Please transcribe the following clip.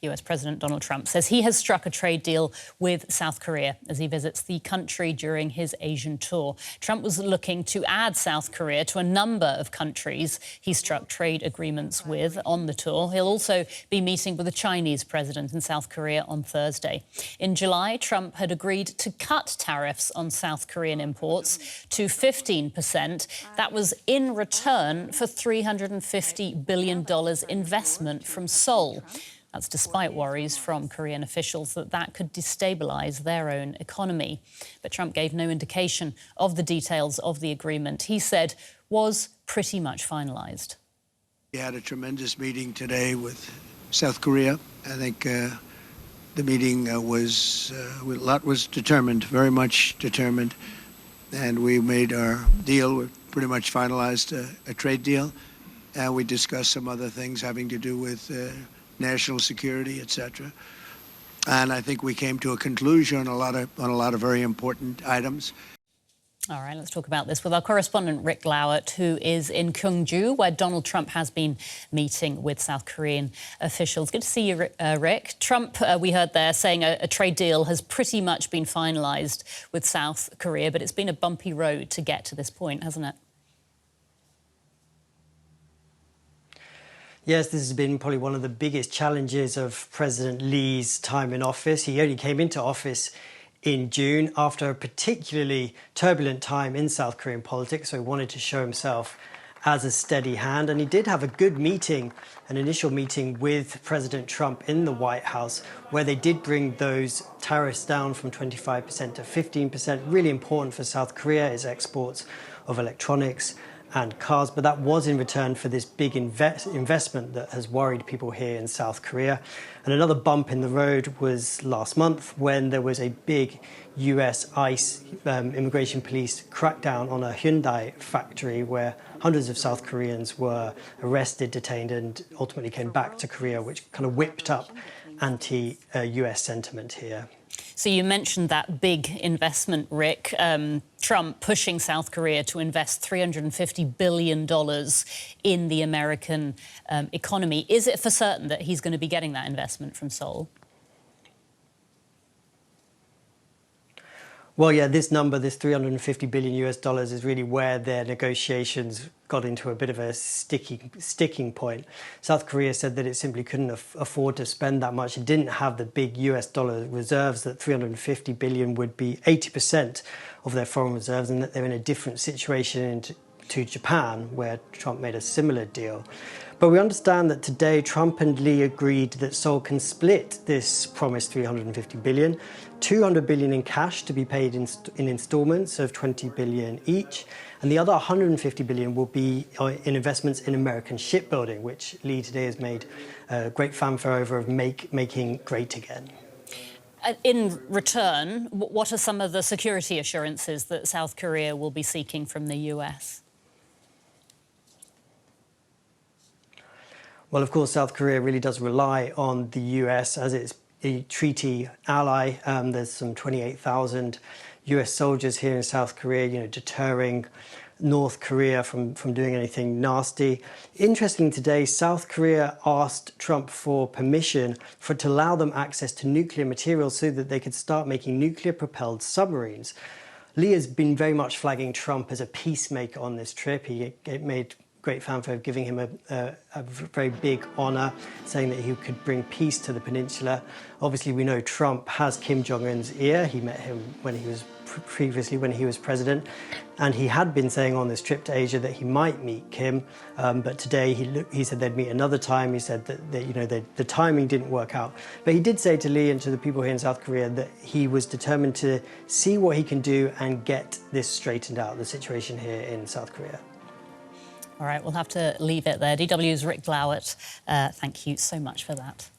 US President Donald Trump says he has struck a trade deal with South Korea as he visits the country during his Asian tour. Trump was looking to add South Korea to a number of countries he struck trade agreements with on the tour. He'll also be meeting with the Chinese president in South Korea on Thursday. In July, Trump had agreed to cut tariffs on South Korean imports to 15%. That was in return for $350 billion investment from Seoul. That's despite worries from Korean officials that that could destabilize their own economy. But Trump gave no indication of the details of the agreement he said was pretty much finalized. We had a tremendous meeting today with South Korea. I think the meeting a lot was determined, very much determined, and we made our deal. We pretty much finalized a trade deal, and we discussed some other things having to do with national security, etc. And I think we came to a conclusion on a lot of very important items. All right, let's talk about this with our correspondent Rik Glauert, who is in Gyeongju, where Donald Trump has been meeting with South Korean officials. Good to see you, Rik. Trump, we heard there, saying a trade deal has pretty much been finalized with South Korea, but it's been a bumpy road to get to this point, hasn't it? Yes, this has been probably one of the biggest challenges of President Lee's time in office. He only came into office in June after a particularly turbulent time in South Korean politics, so he wanted to show himself as a steady hand. And he did have a good meeting, an initial meeting with President Trump in the White House, where they did bring those tariffs down from 25% to 15%. Really important for South Korea is exports of electronics and cars, but that was in return for this big investment that has worried people here in South Korea. And another bump in the road was last month when there was a big US ICE immigration police crackdown on a Hyundai factory where hundreds of South Koreans were arrested, detained, and ultimately came back to Korea, which kind of whipped up anti-US sentiment here. So you mentioned that big investment, Rik. Trump pushing South Korea to invest $350 billion in the American economy. Is it for certain that he's going to be getting that investment from Seoul? Well, yeah, this number, this $350 billion US, is really where their negotiations got into a bit of a sticking point. South Korea said that it simply couldn't afford to spend that much. It didn't have the big US dollar reserves, that $350 billion would be 80% of their foreign reserves, and that they're in a different situation to Japan, where Trump made a similar deal. But we understand that today Trump and Lee agreed that Seoul can split this promised $350 billion, $200 billion in cash to be paid in installments of $20 billion each, and the other $150 billion will be in investments in American shipbuilding, which Lee today has made great fanfare over of making great again. In return, what are some of the security assurances that South Korea will be seeking from the US? Well, of course, South Korea really does rely on the US as its a treaty ally. There's some 28,000 US soldiers here in South Korea, deterring North Korea from doing anything nasty. Interestingly, today, South Korea asked Trump for permission to allow them access to nuclear materials so that they could start making nuclear-propelled submarines. Lee has been very much flagging Trump as a peacemaker on this trip. He made great fanfare of giving him a very big honour, saying that he could bring peace to the peninsula. Obviously, we know Trump has Kim Jong-un's ear. He met him when he was when he was president, and he had been saying on this trip to Asia that he might meet Kim, but today he said they'd meet another time. He said that the timing didn't work out, but he did say to Lee and to the people here in South Korea that he was determined to see what he can do and get this straightened out, the situation here in South Korea. All right, we'll have to leave it there. DW's Rik Glauert, thank you so much for that.